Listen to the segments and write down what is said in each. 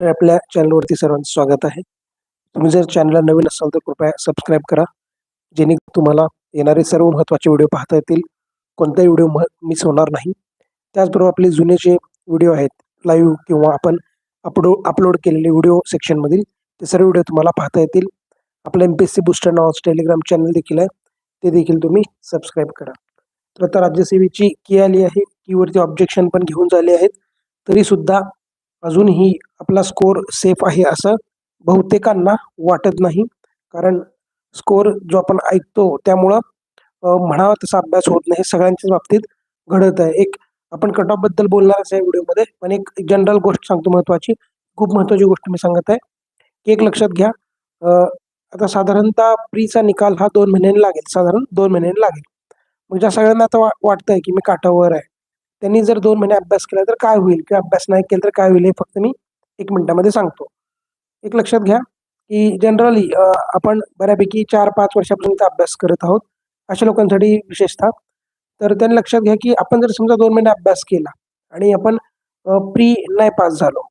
तर आपल्या चॅनलवरती सर्वांचं स्वागत आहे. तुम्ही जर चॅनलला नवीन असाल तर कृपया सबस्क्राईब करा. जेणे तुम्हाला येणारे सर्व महत्त्वाचे व्हिडिओ पाहता येतील. कोणताही व्हिडिओ मिस होणार नाही. त्याचबरोबर आपले जुने जे व्हिडिओ आहेत लाईव्ह किंवा आपण अपलोड केलेले व्हिडिओ सेक्शनमधील ते सर्व व्हिडिओ तुम्हाला पाहता येतील. आपलं MPSC बूस्टर नावाचं टेलिग्राम चॅनल देखील आहे. ते देखील तुम्ही सबस्क्राईब करा. तर आता राज्यसेवेची की आली आहे. कीवरती ऑब्जेक्शन पण घेऊन झाले आहेत. तरीसुद्धा अजूनही आपला स्कोर सेफ आहे असं बहुतेकांना वाटत नाही. कारण स्कोर जो आपण ऐकतो त्यामुळं म्हणावा तसा अभ्यास होत नाही. सगळ्यांच्याच बाबतीत घडत आहे. एक आपण कट ऑफ बद्दल बोलणारच आहे व्हिडिओमध्ये, पण एक जनरल गोष्ट सांगतो महत्त्वाची. खूप महत्त्वाची गोष्ट मी सांगत आहे, की एक लक्षात घ्या. आता साधारणतः प्रीचा निकाल हा 2 महिन्यांनी लागेल. साधारण 2 महिन्यांनी लागेल. मग ज्या सगळ्यांना आता वाटतंय की मी काठावर आहे, त्यांनी जर 2 महिने अभ्यास केला तर काय होईल किंवा अभ्यास नाही केला तर काय होईल हे फक्त मी 1 मिनिटामध्ये सांगतो. एक लक्षात घ्या, की जनरली आपण बऱ्यापैकी 4-5 वर्षापर्यंत अभ्यास करत आहोत. अशा लोकांसाठी विशेषतः. तर त्यांनी लक्षात घ्या, की आपण जर समजा 2 महिने अभ्यास केला आणि आपण प्री नाही पास झालो,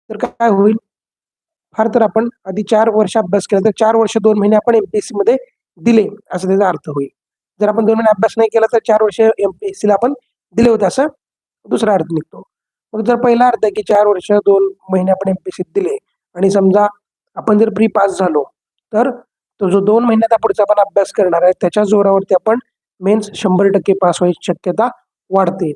तर काय होईल? फार तर आपण आधी 4 वर्ष अभ्यास केला तर 4 वर्ष 2 महिने आपण MPSCमध्ये दिले असा त्याचा अर्थ होईल. जर आपण 2 महिने अभ्यास नाही केला तर 4 वर्ष MPSCला आपण दिले होते असं दुसरा अर्थ निघतो. मग जर पहिला अर्थ आहे की 4 वर्ष 2 महिने आपण MPSCत दिले आणि समजा आपण जर प्री पास झालो, तर तो जो 2 महिन्याचा पुढचा आपण अभ्यास करणार आहे त्याच्या जोरावरती आपण मेन्स 100% पास व्हायची शक्यता वाढते.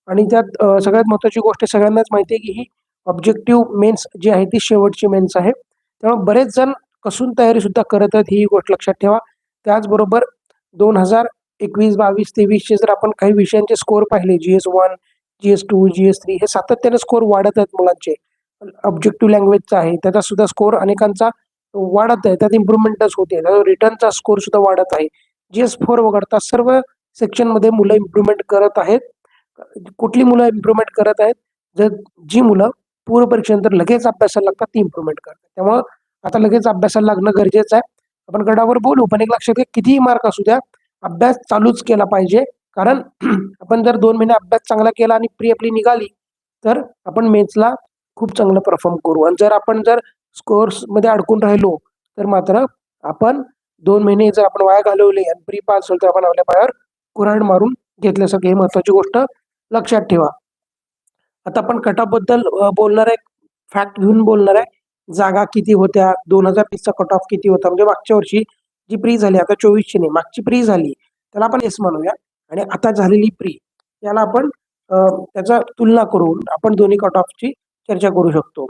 आणि त्यात सगळ्यात महत्त्वाची गोष्ट सगळ्यांनाच माहिती आहे, की ही ऑब्जेक्टिव्ह मेन्स जी आहे ती शेवटची मेन्स आहे. त्यामुळे बरेच जण कसून तयारीसुद्धा करत आहेत ही गोष्ट लक्षात ठेवा. त्याचबरोबर 2021, 22, 23चे जर आपण काही विषयांचे स्कोर पाहिले GS1, GS2, GS3 हे सातत्याने स्कोर वाढत आहेत मुलांचे. ऑब्जेक्टिव्ह लँग्वेजचा आहे त्याचा सुद्धा स्कोर अनेकांचा वाढत आहे. त्यात इम्प्रूव्हमेंटच होते. रिटर्नचा स्कोर सुद्धा वाढत आहे. GS4 वगळता सर्व सेक्शनमध्ये मुलं इम्प्रूव्हमेंट करत आहेत. कुठली मुलं इम्प्रूव्हमेंट करत आहेत? जर जी मुलं पूर्व परीक्षेनंतर लगेच अभ्यासाला लागतात ती इम्प्रूव्हमेंट करतात. त्यामुळं आता लगेच अभ्यासाला लागणं गरजेचं आहे. आपण गटावर बोलू, पण एक लक्षात घ्या कितीही मार्क असू द्या, अभ्यास चालूच केला पाहिजे. कारण आपण जर 2 महिने अभ्यास चांगला केला आणि प्री आपली निघाली, तर आपण मेन्सला खूप चांगलं परफॉर्म करू. आणि जर आपण स्कोर्समध्ये अडकून राहिलो, तर मात्र आपण 2 महिने जर आपण वाया घालवले आणि प्री पास झालो, तर आपण आपल्या पायावर कुऱ्हाड मारून घेतल्यासारखी ही महत्त्वाची गोष्ट लक्षात ठेवा. आता आपण कट ऑफबद्दल बोलणार आहे. फॅक्ट घेऊन बोलणार आहे. जागा किती होत्या? 2020चा कट ऑफ किती होता? म्हणजे मागच्या वर्षी जी प्री झाली, आता 24ची नाही, मागची प्री झाली, त्याला आपण एस म्हणूया. आणि आता झालेली प्री याला आपण त्याचा तुलना करून आपण दोन्ही कट ऑफची चर्चा करू शकतो.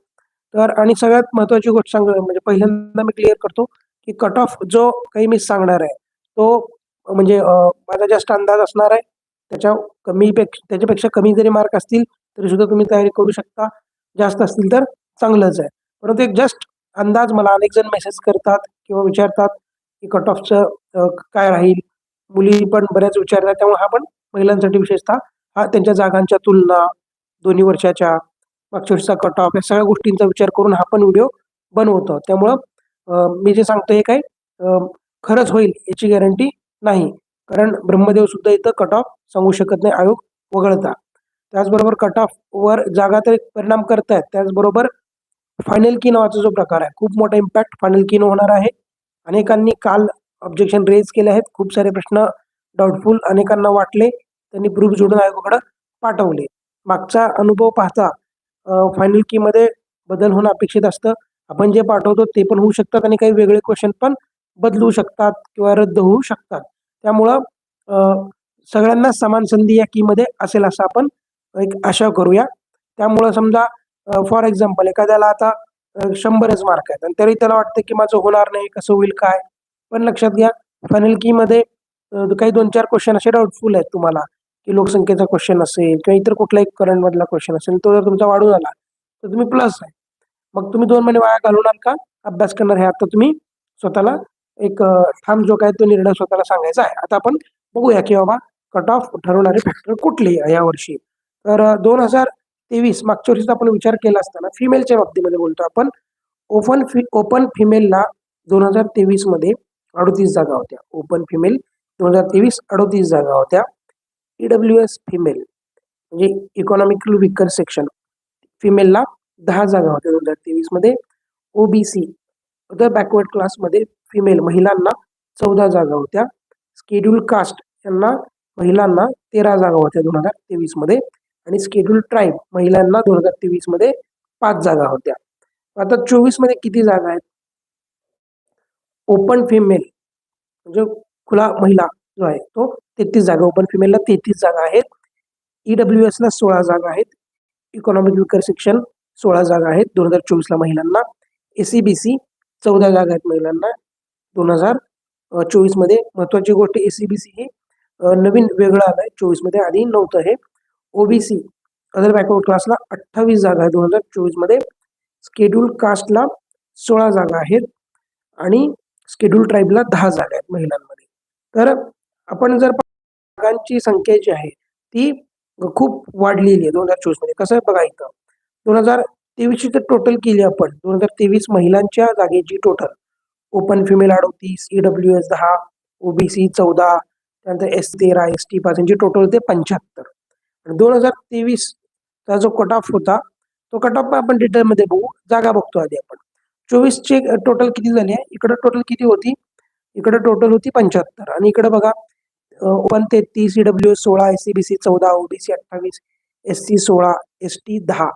तर आणि सगळ्यात महत्त्वाची गोष्ट म्हणजे पहिल्यांदा मी क्लिअर करतो, की कट ऑफ जो काही मी सांगणार आहे, तो म्हणजे माझा जास्त अंदाज असणार आहे. त्याच्यापेक्षा कमी जरी मार्क असतील तरी सुद्धा तुम्ही तयारी करू शकता. जास्त असतील तर चांगलंच आहे. परंतु एक जस्ट अंदाज मला अनेक जण मेसेज करतात किंवा विचारतात, की कट ऑफचं काय राहील? मुली पण बऱ्याच विचारतात. त्यामुळे हा पण महिलांसाठी विशेषतः हा त्यांच्या जागांच्या तुलना, दोन्ही वर्षाच्या, मागच्या वर्षीचा कट ऑफ या सगळ्या गोष्टींचा विचार करून हा पण व्हिडिओ बनवतो. त्यामुळं मी जे सांगतो हे काही खरंच होईल याची गॅरंटी नाही. कारण ब्रह्मदेव सुद्धा इथं कट ऑफ सांगू शकत नाही आयोग वगळता. त्याचबरोबर कट ऑफवर जागा तर परिणाम करतायत. त्याचबरोबर फायनल की नावाचा जो प्रकार आहे, खूप मोठा इम्पॅक्ट फायनल की होणार आहे. अनेकांनी काल ऑब्जेक्शन रेज केले आहेत. खूप सारे प्रश्न डाऊटफुल अनेकांना वाटले. त्यांनी प्रूफ जोडून आयोगाकडे पाठवले. मागचा अनुभव पाहता फायनल कीमध्ये बदल होणं अपेक्षित असतं. आपण जे पाठवतो ते पण होऊ शकतात आणि काही वेगळे क्वेश्चन पण बदलू शकतात किंवा रद्द होऊ शकतात. त्यामुळं सगळ्यांना समान संधी या कीमध्ये असेल असं आपण एक आशा करूया. त्यामुळं समजा फॉर एक्झाम्पल एखाद्याला आता 100च मार्क आहेत आणि तरी त्याला वाटतं की माझं होणार नाही, कसं होईल काय? पण लक्षात घ्या फायनल कीमध्ये काही 2-4 क्वेश्चन असे डाऊटफुल आहेत तुम्हाला, की लोकसंख्येचा क्वेश्चन असेल किंवा इतर कुठलाही करंटमधला क्वेश्चन असेल, तो जर तुमचा वाढून आला तर तुम्ही प्लस आहे. मग तुम्ही 2 महिने वाया घालवणार का? अभ्यास करणार हे आता तुम्ही स्वतःला एक ठाम जो काय तो निर्णय स्वतःला सांगायचा आहे. आता आपण बघूया की बाबा कट ऑफ ठरवणारे फॅक्टर कुठले यावर्षी. तर 2023 मागच्या वर्षीचा आपण विचार केला असताना फिमेलच्या बाबतीमध्ये बोलतो आपण. ओपन फिमेलला 2023 मध्ये 38 जागा होत्या. ओपन फिमेल 2023 38 जागा होत्या. EWS फिमेल म्हणजे इकॉनॉमिकली वीकर सेक्शन फिमेलला 10 जागा होत्या 2023 मध्ये. ओबीसी अदर बॅकवर्ड क्लासमध्ये फिमेल महिलांना 14 जागा होत्या. शेड्यूल कास्ट यांना महिलांना 13 जागा होत्या 2023 मध्ये आणि शेड्यूल ट्राईब महिलांना 2023 मध्ये 5 जागा होत्या. आता 24 मध्ये किती जागा आहेत? ओपन फिमेल म्हणजे खुला महिला जो आहे तो 33 जागा, ओपन फिमेलला 33 जागा आहेत. ईडब्ल्यूएस ला 16 जागा आहेत. इकॉनॉमिक विकर सेक्शन 16 जागा आहेत 2024 ला महिलांना. एसीबीसी 14 जागा आहेत महिलांना 2024 मध्ये. महत्वाची गोष्ट एसीबीसी ही नवीन वेगळं आलंय 24 मध्ये, आधी नव्हतं हे. ओबीसी अदर बॅकवर्ड क्लासला 28 जागा आहेत 2024 मध्ये. शेड्यूल कास्टला 16 जागा आहेत आणि शेड्यूल ट्राईबला 10 जागा आहेत महिलांमध्ये. तर आपण जर जागांची संख्या जी आहे ती खूप वाढलेली आहे 2024 मध्ये. कसं आहे बघा इथं 2023 ची तर टोटल केली आपण, 2023 महिलांच्या जागेची total open female 38, EWS 10, OBC 14, त्यानंतर एस 13, एसटी 5 यांची टोटल होते 75. आणि 2023 चा जो कट ऑफ होता तो कट ऑफ आपण डिटेलमध्ये बघू. जागा बघतो आधी आपण. 24 चे टोटल किती झाली आहे? इकडे टोटल किती होती? इकडे टोटल होती 75 आणि इकडे बघा open 33, EWS 16, SCBC 14, OBC 28, SC 16, ST 10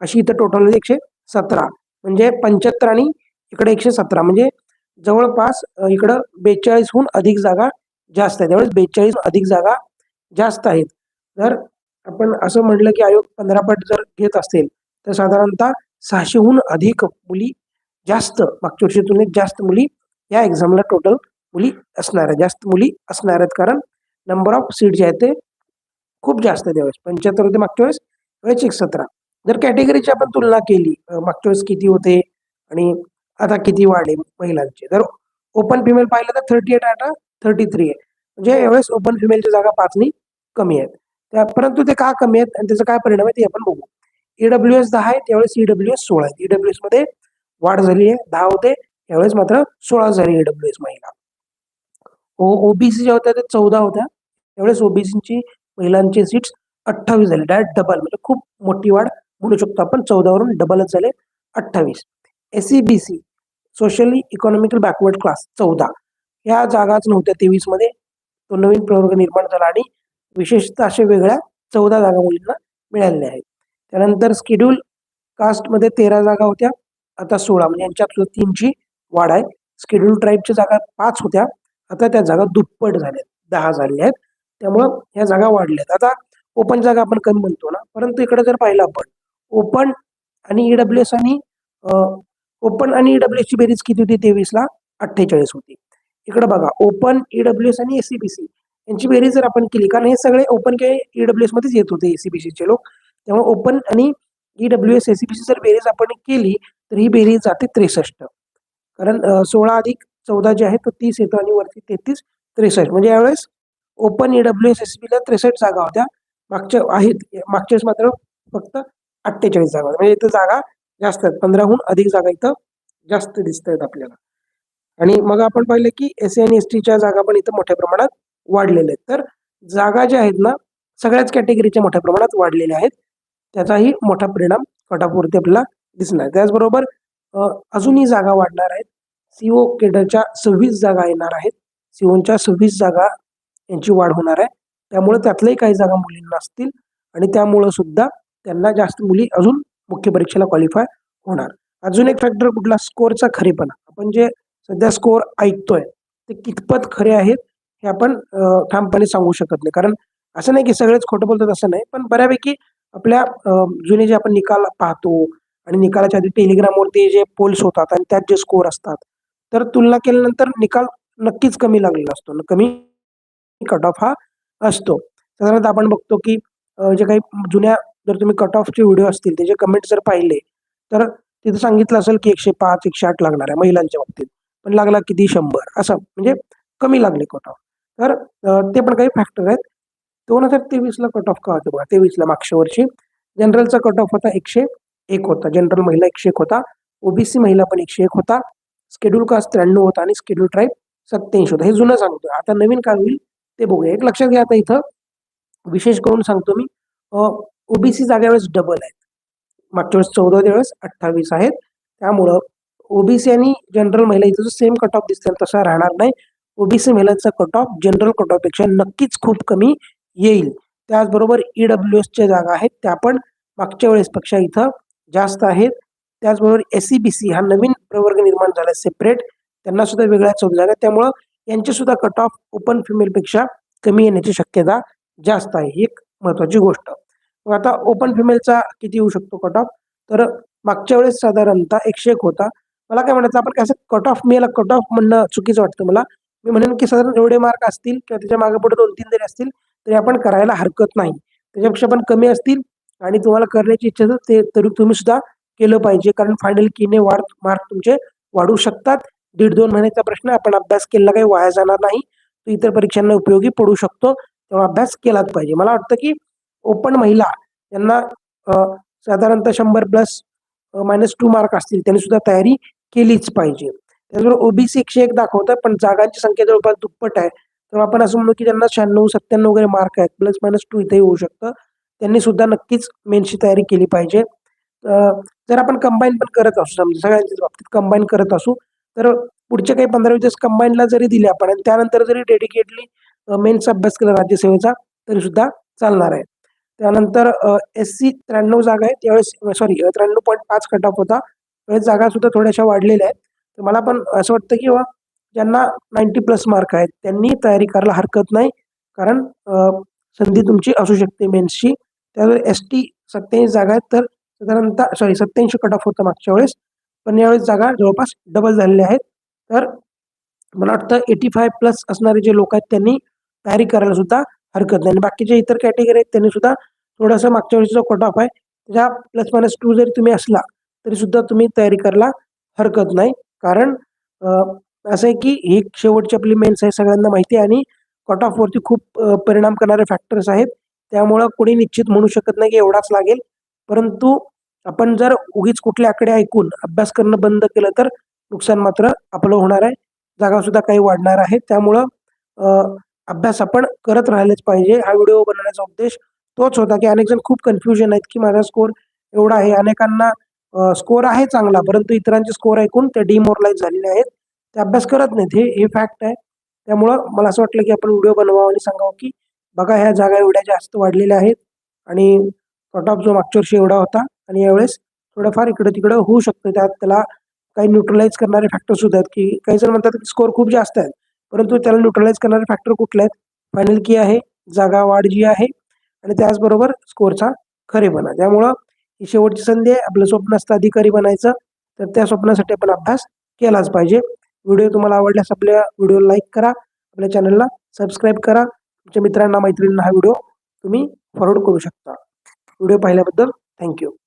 अशी इथं टोटल 117. म्हणजे 75 आणि इकडे 117 म्हणजे जवळपास इकडं 42हून अधिक जागा जास्त आहेत. त्यावेळेस 42 अधिक जागा जास्त आहेत. जर आपण असं म्हटलं की आयोग 15 पट जर घेत असेल तर साधारणतः 600हून अधिक मुली जास्त, मागच्या वर्षी तुलनेत जास्त मुली या एक्झामला टोटल मुली असणार आहेत, जास्त मुली असणार आहेत. कारण नंबर ऑफ सीट जे आहेत ते खूप जास्त आहे. त्यावेळेस 75 होते मागच्या वेळेस, त्यावेळेस 117. जर कॅटेगरीची आपण तुलना केली मागच्या वेळेस किती होते आणि आता किती वाढले महिलांचे, जर ओपन फिमेल पाहिलं तर 38 आता 33 आहे. म्हणजे यावेळेस ओपन फिमेलची जागा 5 कमी आहेत. परंतु ते का कमी आहेत आणि त्याचा काय परिणाम आहे ते आपण बघू. ईडब्ल्यूएस 10 आहे, त्यावेळेस ईडब्ल्यूएस 16 आहे. ईडब्ल्यूएस मध्ये वाढ झाली आहे, 10 होते, यावेळेस मात्र 16 झाली ईडब्ल्यूएस महिला. ओबीसी ज्या होत्या ते 14 होत्या, त्यावेळेस ओबीसीची महिलांची सीट्स 28 झाले, डायरेक्ट डबल. म्हणजे खूप मोठी वाढ म्हणू शकतो आपण, 14 वरून डबलच झाले 28. SEBC socially economical backward class 14 या जागाच नव्हत्या 23 मध्ये. तो नवीन प्रवर्ग निर्माण झाला आणि विशेषतः अशा वेगळ्या 14 जागा मुलींना मिळालेल्या आहेत. त्यानंतर शेड्यूल कास्टमध्ये 13 जागा होत्या, आता 16, म्हणजे यांच्यात 3ची वाढ आहे. शेड्यूल ट्राईबच्या जागा 5 होत्या, आता त्या जागा दुप्पट झाल्यात, 10 झालेल्या आहेत. त्यामुळं ह्या जागा वाढल्यात. आता ओपन जागा आपण कमी म्हणतो ना, परंतु इकडे जर पाहिलं आपण ओपन आणि ईडब्ल्यूएस आणि ओपन आणि ईडब्ल्यूएस ची बेरीज किती होती 23 ला? 48 होती. इकडे बघा ओपन, ईडब्ल्यूएस आणि एसीबीसी यांची बेरीज जर आपण केली, कारण हे सगळे ओपन किंवा ईडब्ल्यूएस मध्येच येत होते एसीबीसीचे लोक, त्यामुळे ओपन आणि ईडब्ल्यूएस एसीबीसी जर बेरीज आपण केली तर ही बेरीज जाते 63. कारण 16 अधिक 14 जे आहे तो 30 येतो आणि वरती 33, 63. म्हणजे यावेळेस ओपन ईडब्ल्यूएस एसीबीला 63 जागा होत्या, मागच्या वेळेस मात्र फक्त 48 जागा. म्हणजे इथं जागा जास्त आहेत, 15हून अधिक जागा इथं जास्त दिसत आहेत आपल्याला. आणि मग आपण पाहिलं की एससी आणि एसटीच्या जागा पण इथं मोठ्या प्रमाणात वाढलेल्या आहेत. तर जागा ज्या आहेत ना सगळ्याच कॅटेगरीच्या मोठ्या प्रमाणात वाढलेल्या आहेत. त्याचाही मोठा परिणाम कटापवरती आपल्याला दिसणार. त्याचबरोबर अजूनही जागा वाढणार आहेत. सीओ केडरच्या 26 जागा येणार आहेत. सीओच्या 26 जागा यांची वाढ होणार आहे. त्यामुळे त्यातल्याही काही जागा मुलींना असतील आणि त्यामुळं सुद्धा त्यांना जास्त मुली अजून मुख्य परीक्षेला क्वालिफाय होणार. अजून एक फॅक्टर कुठला? स्कोअरचा खरेपणा. आपण जे सध्या स्कोअर ऐकतोय ते कितपत खरे आहेत हे आपण ठामपणे सांगू शकत नाही. कारण असं नाही की सगळेच खोटं बोलतात असं नाही, पण बऱ्यापैकी आपल्या जुने जे आपण निकाल पाहतो आणि निकालाच्या आधी टेलिग्रामवरती जे पोल्स होतात आणि त्यात जे स्कोअर असतात, तर तुलना केल्यानंतर निकाल नक्कीच कमी लागलेला असतो, कमी कट ऑफ हा असतो. साधारणतः आपण बघतो की जे काही जुन्या जर तुम्ही कट ऑफचे व्हिडिओ असतील त्याचे कमेंट जर पाहिले तर तिथं सांगितलं असेल की 105, 108 लागणार आहे महिलांच्या बाबतीत, पण लागला किती 100 असं, म्हणजे कमी लागले कट ऑफ. तर ते पण काही फॅक्टर आहेत. 2023 ला कट ऑफ का होतं बघा. 23 ला मागच्या वर्षी जनरलचा कट ऑफ होता 101 होता, जनरल महिला 101 होता, ओबीसी महिला पण 101 होता, शेड्यूल कास्ट 93 होता आणि शेड्यूल ट्राईब 87 होता. हे जुनं सांगतोय. आता नवीन काय होईल ते बघूया. एक लक्षात घ्या, आता इथं विशेष करून सांगतो मी, ओबीसी जागा वेळेस डबल आहेत. मागच्या वेळेस 14 त्यावेळेस 28 आहेत. त्यामुळं ओबीसी आणि जनरल महिला इथं जो सेम कट ऑफ दिसतोय तसा राहणार नाही. ओबीसी महिलांचा cut off general cut off पेक्षा नक्कीच खूप कमी येईल. त्याचबरोबर ईडब्ल्यूएसच्या जागा आहेत त्या पण मागच्या वेळेसपेक्षा इथं जास्त आहेत. त्याचबरोबर एससीबीसी हा नवीन प्रवर्ग निर्माण झाला सेपरेट, त्यांना सुद्धा वेगळ्या 14 जागा, त्यामुळं यांची सुद्धा कट ऑफ ओपन फिमेलपेक्षा कमी येण्याची शक्यता जास्त आहे. ही एक महत्वाची गोष्ट. मग आता ओपन फिमेलचा किती येऊ शकतो कट ऑफ? तर मागच्या वेळेस साधारणतः 101 होता. मला काय म्हणायचं, आपण कसं कट ऑफ मी याला कट ऑफ म्हणणं चुकीचं वाटतं मला. मी म्हणेन की साधारण एवढे मार्क असतील किंवा त्याच्या मागे पुढे 2-3 जरी असतील तरी आपण करायला हरकत नाही. त्याच्यापेक्षा पण कमी असतील आणि तुम्हाला करण्याची इच्छा असेल ते तरी तुम्ही सुद्धा केलं पाहिजे, कारण फायनल कीने मार्क तुमचे वाढू शकतात. 1.5-2 महिन्याचा प्रश्न, आपण अभ्यास केलेला काही वाया जाणार नाही. तो इतर परीक्षांना उपयोगी पडू शकतो, तेव्हा अभ्यास केलाच पाहिजे. मला वाटतं की ओपन महिला यांना साधारणतः 100 प्लस -2 मार्क असतील त्यांनी सुद्धा तयारी केलीच पाहिजे. त्याचबरोबर ओबीसी 101 दाखवतं, पण जागांची संख्या जवळपास दुप्पट आहे. तर आपण असं म्हणू की ज्यांना 96-97 वगैरे मार्क आहेत, +-2 इथेही होऊ शकतं. त्यांनी सुद्धा नक्कीच मेन्सची तयारी केली पाहिजे. जर आपण कंबाईन पण करत असू, समजा सगळ्यांच्याच बाबतीत कंबाईन करत असू, तर पुढचे काही 15-20 दिवस कंबाईनला जरी दिले आपण आणि त्यानंतर जरी डेडिकेटली मेन्सचा अभ्यास केला राज्यसेवेचा तरी सुद्धा चालणार आहे. त्यानंतर एससी 93 जागा आहेत. त्यावेळेस 93.5 कट ऑफ होता. त्यावेळेस जागा सुद्धा थोड्याशा वाढलेल्या आहेत. तर मला पण असं वाटतं की ज्यांना 90+ मार्क आहेत त्यांनी तयारी करायला हरकत नाही. कारण संधी तुमची असू शकते मेन्सची. त्यावेळेस एसटी 27 जागा आहेत, तर साधारणतः 87 कट ऑफ होता मागच्या वेळेस, पण यावेळेस जागा जवळपास डबल झालेल्या आहेत. तर मला वाटतं 85+ असणारे जे लोक आहेत त्यांनी तयारी करायला सुद्धा हरकत नाही. आणि बाकीचे इतर कॅटेगरी आहेत त्यांनी सुद्धा थोडंसं मागच्या वेळेसचा जो कट ऑफ आहे त्याच्या +-2 जरी तुम्ही असला तरी सुद्धा तुम्ही तयारी करायला हरकत नाही. कारण असं आहे की ही शेवटची आपली मेन्स आहे, सगळ्यांना माहिती आहे आणि कट ऑफवरती खूप परिणाम करणारे फॅक्टर्स आहेत. त्यामुळं कोणी निश्चित म्हणू शकत नाही की एवढाच लागेल. परंतु आपण जर उगीच कुठले आकडे ऐकून अभ्यास करणं बंद केलं तर नुकसान मात्र आपलं होणार आहे. जागा सुद्धा काही वाढणार आहेत. त्यामुळं अभ्यास आपण करत राहिलेच पाहिजे. हा व्हिडिओ बनवण्याचा उद्देश तोच होता की अनेक जण खूप कन्फ्युजन आहेत की माझा स्कोर एवढा आहे. अनेकांना स्कोर आहे चांगला, परंतु इतरांचे स्कोर ऐकून ते डिमोरलाइज झालेले आहेत. ते अभ्यास करत नाहीत. हे फॅक्ट आहे. त्यामुळं मला असं वाटलं की आपण व्हिडिओ बनवावा आणि सांगावं की बघा ह्या जागा एवढ्या जास्त वाढलेल्या आहेत आणि कट ऑफ जो मागच्या वर्षी एवढा होता आणि यावेळेस थोडंफार इकडं-तिकडं होऊ शकतं. त्याला काही न्यूट्रलाइज करणारे फॅक्टर सुद्धा आहेत, की काही जण म्हणतात की स्कोर खूप जास्त आहेत. परंतु त्याला न्यूट्रलाइज करणारे फॅक्टर कुठले आहेत? फायनल की आहे, जागा वाढ जी आहे आणि त्याचबरोबर स्कोरचा खरेपणा. त्यामुळं ही शेवटची संधी आहे. आपलं स्वप्न असतं अधिकारी बनायचं, तर त्या स्वप्नासाठी आपण अभ्यास केलाच पाहिजे. व्हिडिओ तुम्हाला आवडल्यास आपल्या व्हिडिओला लाईक करा, आपल्या चॅनलला सबस्क्राईब करा. तुमच्या मित्रांना, मैत्रिणींना हा व्हिडिओ तुम्ही फॉरवर्ड करू शकता. व्हिडिओ पाहिल्याबद्दल थँक यू.